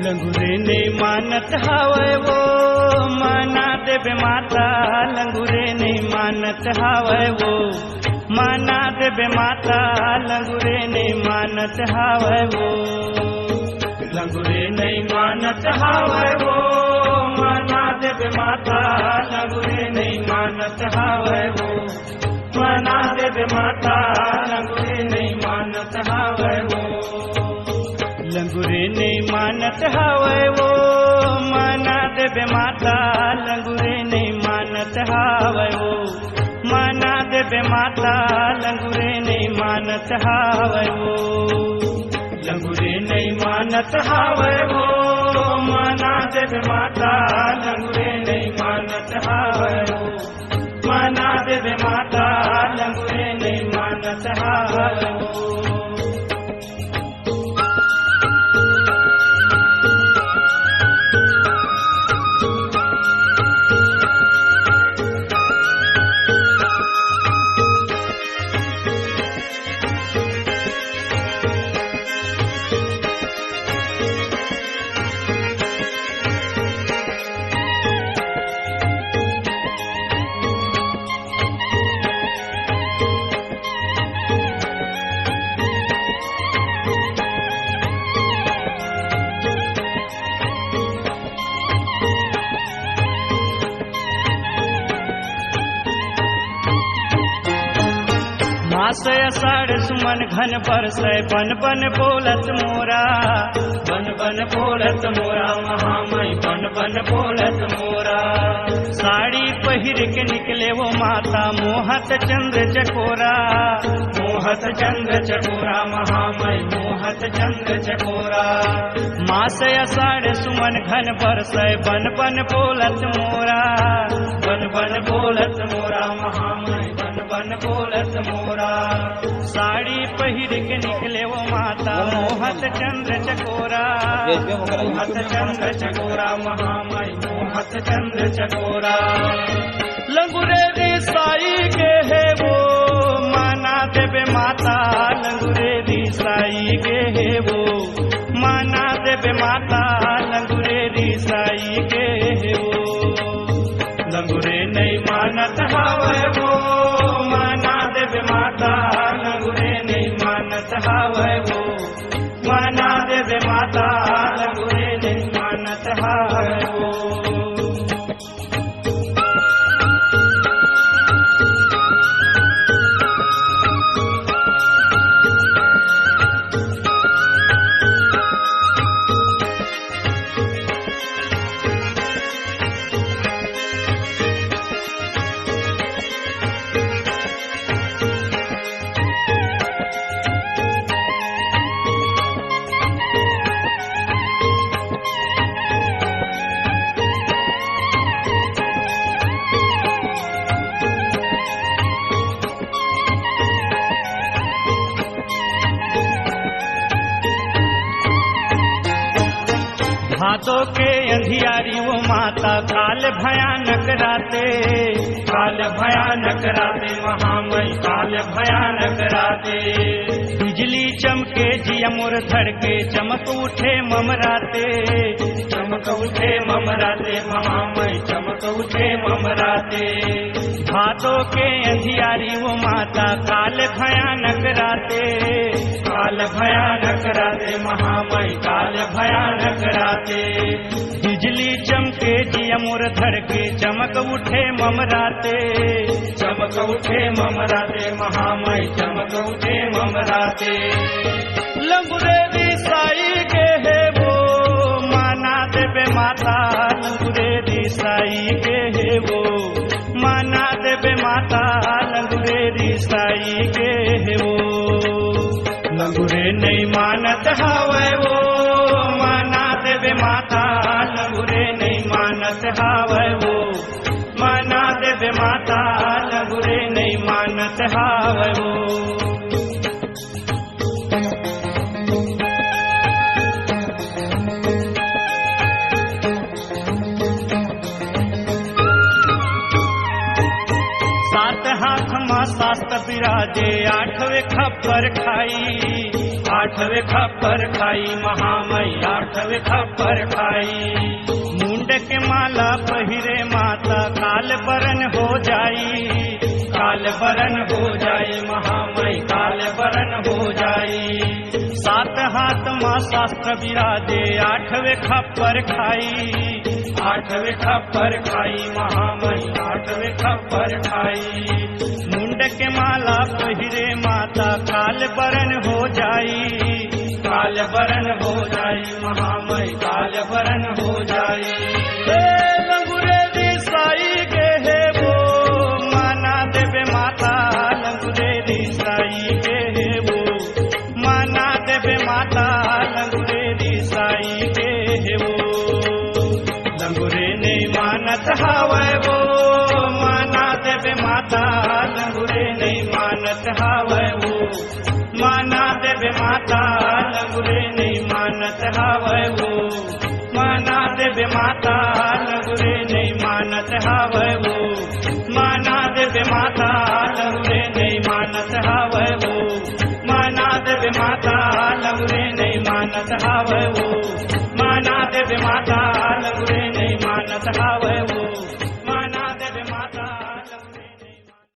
लंगूरे ने मानत हावे वो माना देवे माता। लंगूरे ने मानत हावे वो माना देवे माता। लंगूरे ने मानत हावे वो लंगूरे ने मानत हावे वो माना देवे माता। लंगूरे ने मानत हावे वो माना देवे माता। लंगूरे ने मानत हावे वो लंगूरे ने मानत हावे वो माना देवे माता। लंगूरे ने मानत हावे वो माना देवे माता। लंगूरे ने मानत हावे वो लंगूरे ने मानत हावे वो माना देवे माता। लंगूरे ने मानत हावे वो माना देवे माता। लंगूरे ने मानत हावे वो मासय साढ़ सुमन घन बरसय बन बन बोलत मोरा। बन बन बोलत मोरा महामय बन बन बोलत मोरा। साड़ी पहिर के निकले वो माता मोहत चंद्र चकोरा। मोहत चंद्र चकोरा महामय मोहत चंद्र चकोरा। मासय साढ़ सुमन घन बरसय बन बन बोलत मोरा। बन बन बोलत मोरा महामय बन बन बोलत मोरा। साड़ी पहिर के निकले वो माता मोहत चंद्र चकोरा। मोहत चंद्र चकोरा महामय मोहत चंद्र चकोरा। लंगूरे दी साई के है वो माना देवे माता। लंगूरे दी साई के है वो माना देवे माता। लंगूरे दी साई के है वो लंगूरे नहीं मानत हावे वो माना देवे माता। लंगूरे नहीं मानत हावे वो माना देवे माता। लंगूरे नहीं मानत हावे वो भादों के अंधियारी वो माता काल भयानक राते, काल भयानक राते महामई काल भयानक राते। बिजली चमके जिया मोर धड़के चमक उठे ममराते, चमक उठे ममराते महामई चमक उठे ममराते। भादों के अंधियारी वो माता काल भयानक राते, काल भयानक राते महामई काल भयानक राते। बिजली चमके जिया मोर धड़के चमक उठे ममराते, चमक उठे ममराते महामई चमक उठे ममराते। लंगुरे दिसाई के है वो माना देवे माता, लंगुरे दिसाई के है वो माना देवे माता, लंगुरे दिसाई के है वो। लंगुरे नहीं मानत हावे वो माना देवे माता, लंगुरे नहीं मानत हावे वो माना देवे माता, लंगुरे नहीं मानत हावे वो। सात हाथ मां शास्त्र विराजे आठवें खप्पर खाई, आठवें खप्पर खाई महामई आठवें खप्पर खाई। मुंड के माला पहिरे माता काल बरन हो जाई, काल बरन हो जाई महामई काल बरन हो जाई। सात हाथ मां शास्त्र विराजे आठवें खप्पर खाई, आठवें खप्पर खाई महामई आठवें खप्पर खाई। मुंड के माला पहिरे माता काल बरन हो जाई, काल बरन हो जाई महामई काल बरन हो जाई। लंगुरे दिसाई के है वो माना देवे माता, लंगुरे दिसाई के है वो माना देवे माता, लंगुरे दिसाई के है वो। लंगुरे नहीं मानत हावे वो माना देवे माता, लंगुरे नहीं मानत हावे वो माना देवे माता, लंगुरे नहीं मानत हावे वो माना देवे माता, लंगुरे नहीं मानत हावे वो माना देवे माता, लंगुरे नहीं मानत हावे वो माना देवे माता, लंगुरे नहीं मानत हावे वो।